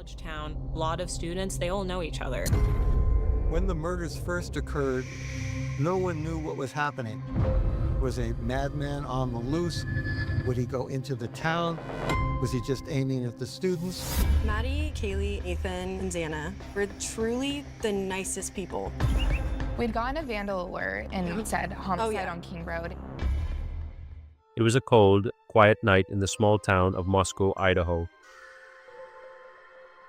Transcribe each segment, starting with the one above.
college town. A lot of students, they all know each other. When the murders first occurred, no one knew what was happening. Was a madman on the loose? Would he go into the town? Was he just aiming at the students? Maddie, Kaylee, Ethan, and Xana were truly the nicest people. We'd gotten a vandal alert and it said homicide on King Road. It was a cold, quiet night in the small town of Moscow, Idaho.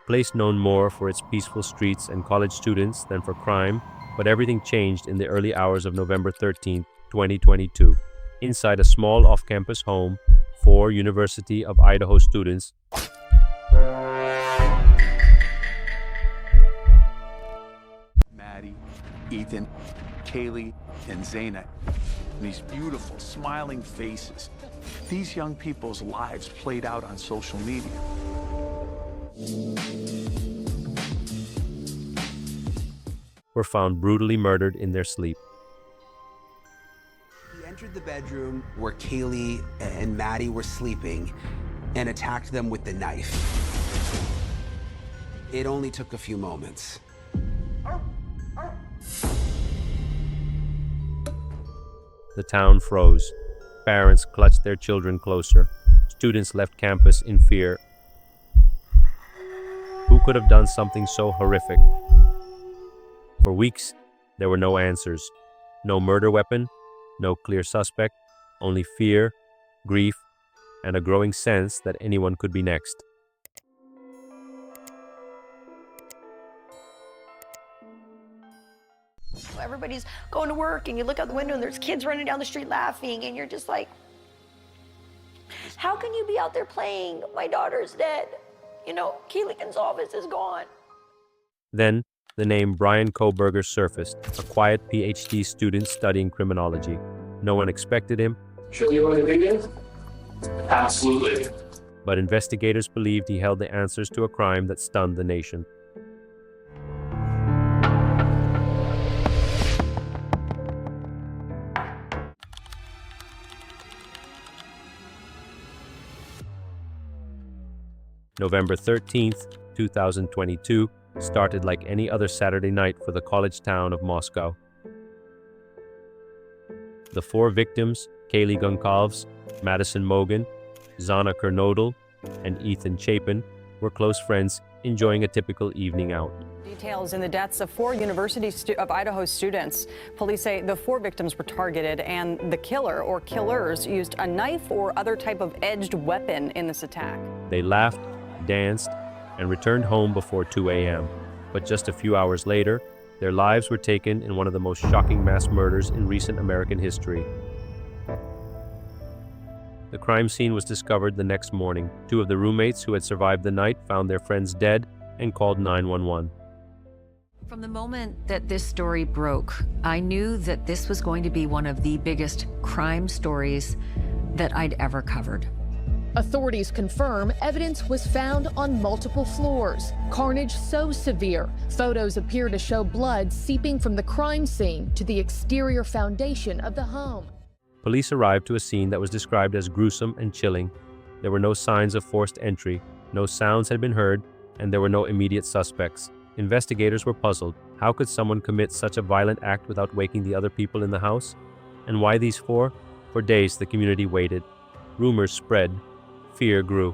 A place known more for its peaceful streets and college students than for crime, but everything changed in the early hours of November 13, 2022. Inside a small off-campus home, 4 University of Idaho students Maddie, Ethan, Kaylee, and Xana. These beautiful, smiling faces. These young people's lives played out on social media. were found brutally murdered in their sleep. He entered the bedroom where Kaylee and Maddie were sleeping and attacked them with the knife. It only took a few moments. The town froze. Parents clutched their children closer. Students left campus in fear. Who could have done something so horrific? For weeks, there were no answers. No murder weapon, no clear suspect, only fear, grief, and a growing sense that anyone could be next. Everybody's going to work and you look out the window and there's kids running down the street laughing and you're just like, how can you be out there playing? My daughter's dead. You know, Keely Gonzalez is gone. Then, the name Bryan Kohberger surfaced, a quiet PhD student studying criminology. No one expected him. Should we want to begin? Absolutely. But investigators believed he held the answers to a crime that stunned the nation. November 13th, 2022, started like any other Saturday night for the college town of Moscow. The 4 victims, Kaylee Gonzalez, Madison Mogan, Xana Kernodle, and Ethan Chapin, were close friends enjoying a typical evening out. Details in the deaths of 4 University of Idaho students. Police say the 4 victims were targeted and the killer or killers used a knife or other type of edged weapon in this attack. They laughed, danced, and returned home before 2 a.m. But just a few hours later, their lives were taken in one of the most shocking mass murders in recent American history. The crime scene was discovered the next morning. 2 of the roommates who had survived the night found their friends dead and called 911. From the moment that this story broke, I knew that this was going to be one of the biggest crime stories that I'd ever covered. Authorities confirm evidence was found on multiple floors. Carnage so severe, photos appear to show blood seeping from the crime scene to the exterior foundation of the home. Police arrived to a scene that was described as gruesome and chilling. There were no signs of forced entry, no sounds had been heard, and there were no immediate suspects. Investigators were puzzled. How could someone commit such a violent act without waking the other people in the house? And why these 4? For days, the community waited. Rumors spread. Fear grew.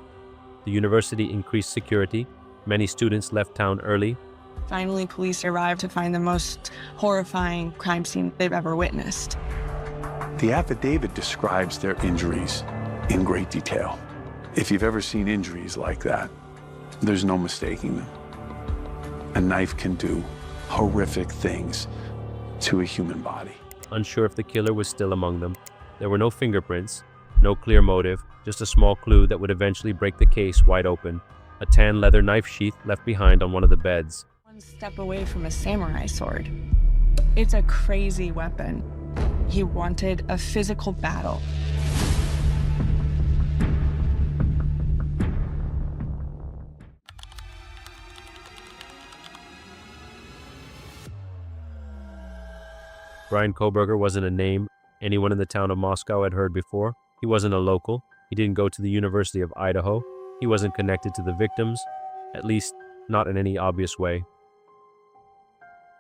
The university increased security. Many students left town early. Finally, police arrived to find the most horrifying crime scene they've ever witnessed. The affidavit describes their injuries in great detail. If you've ever seen injuries like that, there's no mistaking them. A knife can do horrific things to a human body. Unsure if the killer was still among them. There were no fingerprints, no clear motive, just a small clue that would eventually break the case wide open. A tan leather knife sheath left behind on one of the beds. One step away from a samurai sword. It's a crazy weapon. He wanted a physical battle. Bryan Kohberger wasn't a name anyone in the town of Moscow had heard before. He wasn't a local. He didn't go to the University of Idaho. He wasn't connected to the victims, at least not in any obvious way.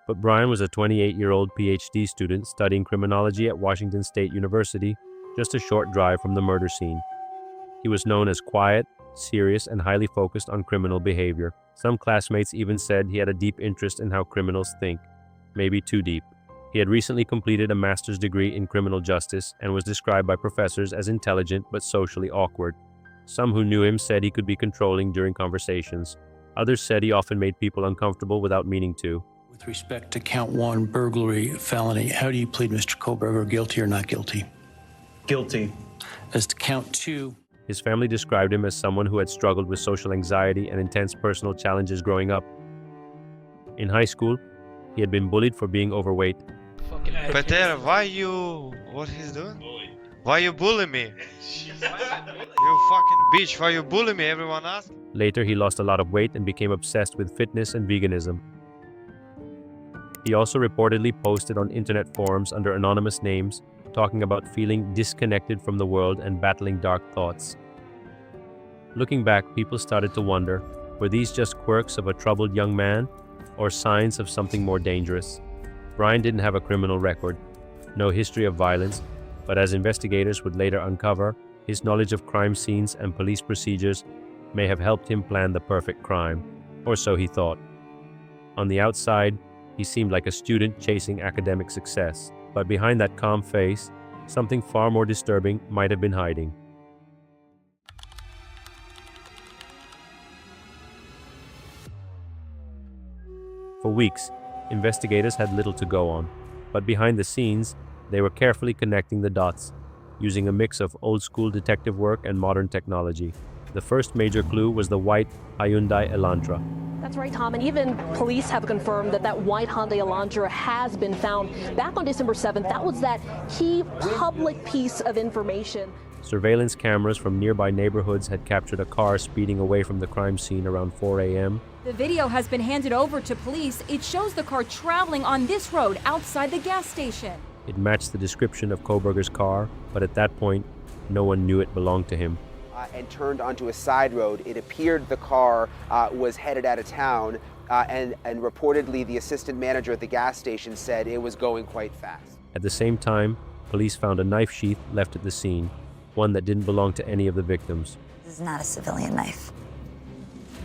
But Bryan was a 28-year-old PhD student studying criminology at Washington State University, just a short drive from the murder scene. He was known as quiet, serious, and highly focused on criminal behavior. Some classmates even said he had a deep interest in how criminals think, maybe too deep. He had recently completed a master's degree in criminal justice and was described by professors as intelligent but socially awkward. Some who knew him said he could be controlling during conversations. Others said he often made people uncomfortable without meaning to. With respect to count 1, burglary, felony, how do you plead, Mr. Kohberger, guilty or not guilty? Guilty. As to count 2, his family described him as someone who had struggled with social anxiety and intense personal challenges growing up. In high school, he had been bullied for being overweight. Peter, what he's doing? Why you bully me? You fucking bitch, why you bully me? Everyone asked. Later, he lost a lot of weight and became obsessed with fitness and veganism. He also reportedly posted on internet forums under anonymous names, talking about feeling disconnected from the world and battling dark thoughts. Looking back, people started to wonder, were these just quirks of a troubled young man, or signs of something more dangerous? Bryan didn't have a criminal record, no history of violence, but as investigators would later uncover, his knowledge of crime scenes and police procedures may have helped him plan the perfect crime, or so he thought. On the outside, he seemed like a student chasing academic success, but behind that calm face, something far more disturbing might have been hiding. For weeks, investigators had little to go on, but behind the scenes, they were carefully connecting the dots, using a mix of old-school detective work and modern technology. The first major clue was the white Hyundai Elantra. That's right, Tom, and even police have confirmed that white Hyundai Elantra has been found. Back on December 7th, that was that key public piece of information. Surveillance cameras from nearby neighborhoods had captured a car speeding away from the crime scene around 4 a.m. The video has been handed over to police. It shows the car traveling on this road outside the gas station. It matched the description of Kohberger's car, but at that point, no one knew it belonged to him. And turned onto a side road. It appeared the car was headed out of town, and reportedly the assistant manager at the gas station said it was going quite fast. At the same time, police found a knife sheath left at the scene, one that didn't belong to any of the victims. This is not a civilian knife.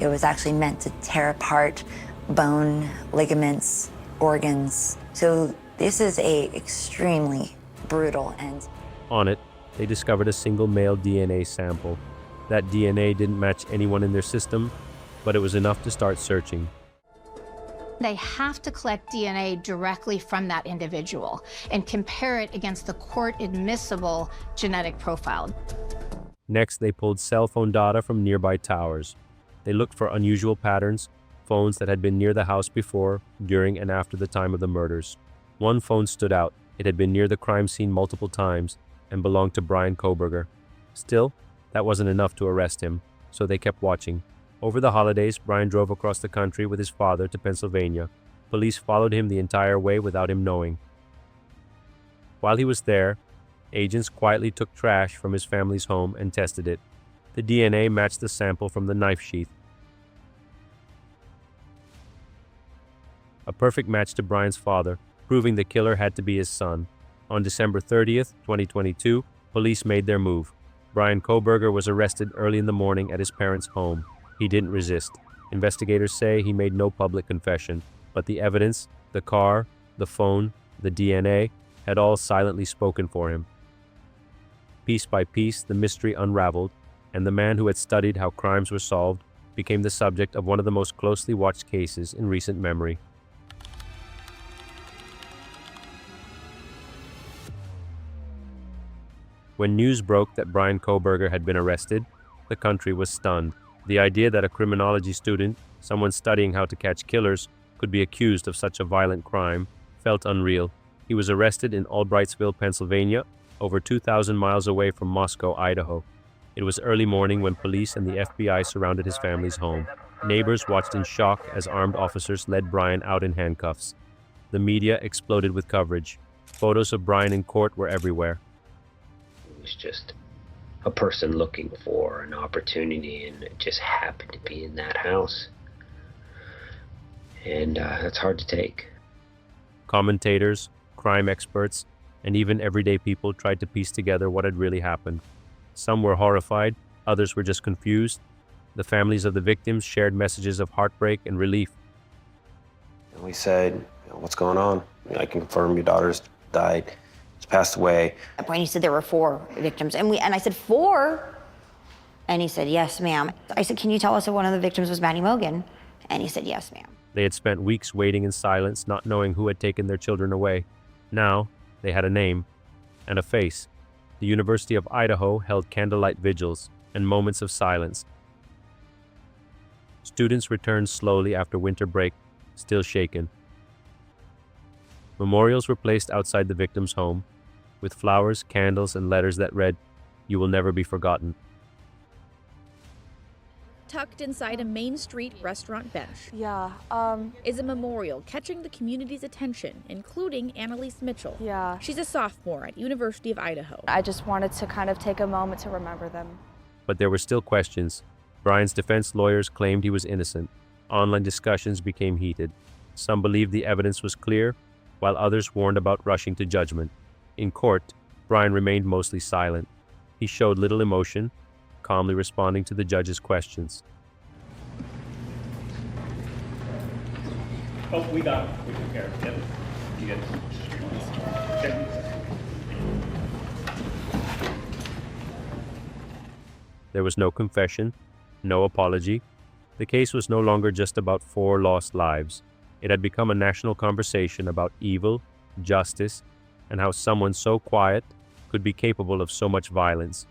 It was actually meant to tear apart bone, ligaments, organs. So this is a extremely brutal end. On it, they discovered a single male DNA sample. That DNA didn't match anyone in their system, but it was enough to start searching. They have to collect DNA directly from that individual and compare it against the court-admissible genetic profile. Next, they pulled cell phone data from nearby towers. They looked for unusual patterns, phones that had been near the house before, during, and after the time of the murders. One phone stood out. It had been near the crime scene multiple times and belonged to Bryan Kohberger. Still, that wasn't enough to arrest him, so they kept watching. Over the holidays, Bryan drove across the country with his father to Pennsylvania. Police followed him the entire way without him knowing. While he was there, agents quietly took trash from his family's home and tested it. The DNA matched the sample from the knife sheath. A perfect match to Bryan's father, proving the killer had to be his son. On December 30th, 2022, police made their move. Bryan Kohberger was arrested early in the morning at his parents' home. He didn't resist. Investigators say he made no public confession, but the evidence, the car, the phone, the DNA, had all silently spoken for him. Piece by piece, the mystery unraveled, and the man who had studied how crimes were solved became the subject of one of the most closely watched cases in recent memory. When news broke that Bryan Kohberger had been arrested, the country was stunned. The idea that a criminology student, someone studying how to catch killers, could be accused of such a violent crime felt unreal. He was arrested in Albrightsville, Pennsylvania, over 2,000 miles away from Moscow, Idaho. It was early morning when police and the FBI surrounded his family's home. Neighbors watched in shock as armed officers led Bryan out in handcuffs. The media exploded with coverage. Photos of Bryan in court were everywhere. It was just a person looking for an opportunity, and it just happened to be in that house. And that's hard to take. Commentators, crime experts, and even everyday people tried to piece together what had really happened. Some were horrified, others were just confused. The families of the victims shared messages of heartbreak and relief. And we said, what's going on? I can confirm your daughter's died. She's passed away. At that point, he said there were 4 victims. And I said, 4? And he said, yes, ma'am. I said, can you tell us if one of the victims was Maddie Mogan? And he said, yes, ma'am. They had spent weeks waiting in silence, not knowing who had taken their children away. Now, they had a name and a face. The University of Idaho held candlelight vigils and moments of silence. Students returned slowly after winter break, still shaken. Memorials were placed outside the victim's home, with flowers, candles, and letters that read, "You will never be forgotten." Tucked inside a Main Street restaurant bench. Yeah. Is a memorial catching the community's attention, including Annalise Mitchell. Yeah. She's a sophomore at University of Idaho. I just wanted to kind of take a moment to remember them. But there were still questions. Bryan's defense lawyers claimed he was innocent. Online discussions became heated. Some believed the evidence was clear, while others warned about rushing to judgment. In court, Bryan remained mostly silent. He showed little emotion, calmly responding to the judge's questions. Oh, we got it. We took care of it. Yep. You get it. Okay. There was no confession, no apology. The case was no longer just about 4 lost lives. It had become a national conversation about evil, justice, and how someone so quiet could be capable of so much violence.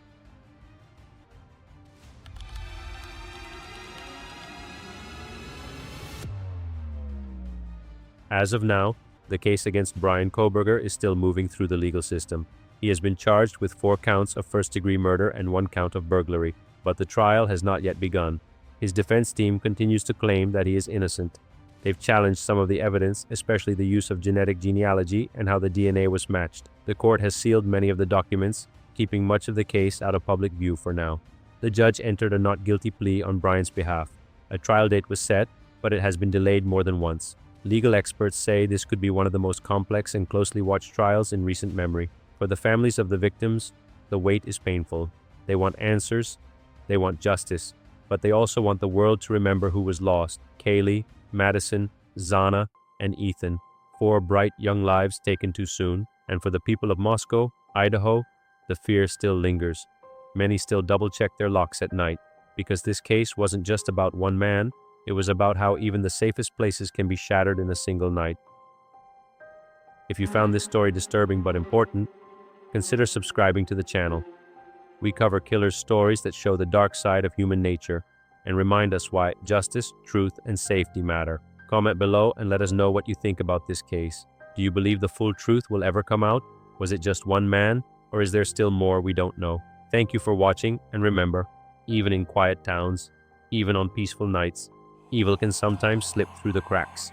As of now, the case against Bryan Kohberger is still moving through the legal system. He has been charged with 4 counts of first-degree murder and 1 count of burglary, but the trial has not yet begun. His defense team continues to claim that he is innocent. They've challenged some of the evidence, especially the use of genetic genealogy and how the DNA was matched. The court has sealed many of the documents, keeping much of the case out of public view for now. The judge entered a not guilty plea on Bryan's behalf. A trial date was set, but it has been delayed more than once. Legal experts say this could be one of the most complex and closely watched trials in recent memory. For the families of the victims, the wait is painful. They want answers, they want justice, but they also want the world to remember who was lost: Kaylee, Madison, Zana, and Ethan. 4 bright young lives taken too soon. And for the people of Moscow, Idaho, the fear still lingers. Many still double-check their locks at night, because this case wasn't just about one man. It was about how even the safest places can be shattered in a single night. If you found this story disturbing but important, consider subscribing to the channel. We cover killers' stories that show the dark side of human nature and remind us why justice, truth, and safety matter. Comment below and let us know what you think about this case. Do you believe the full truth will ever come out? Was it just one man, or is there still more we don't know? Thank you for watching, and remember, even in quiet towns, even on peaceful nights, evil can sometimes slip through the cracks.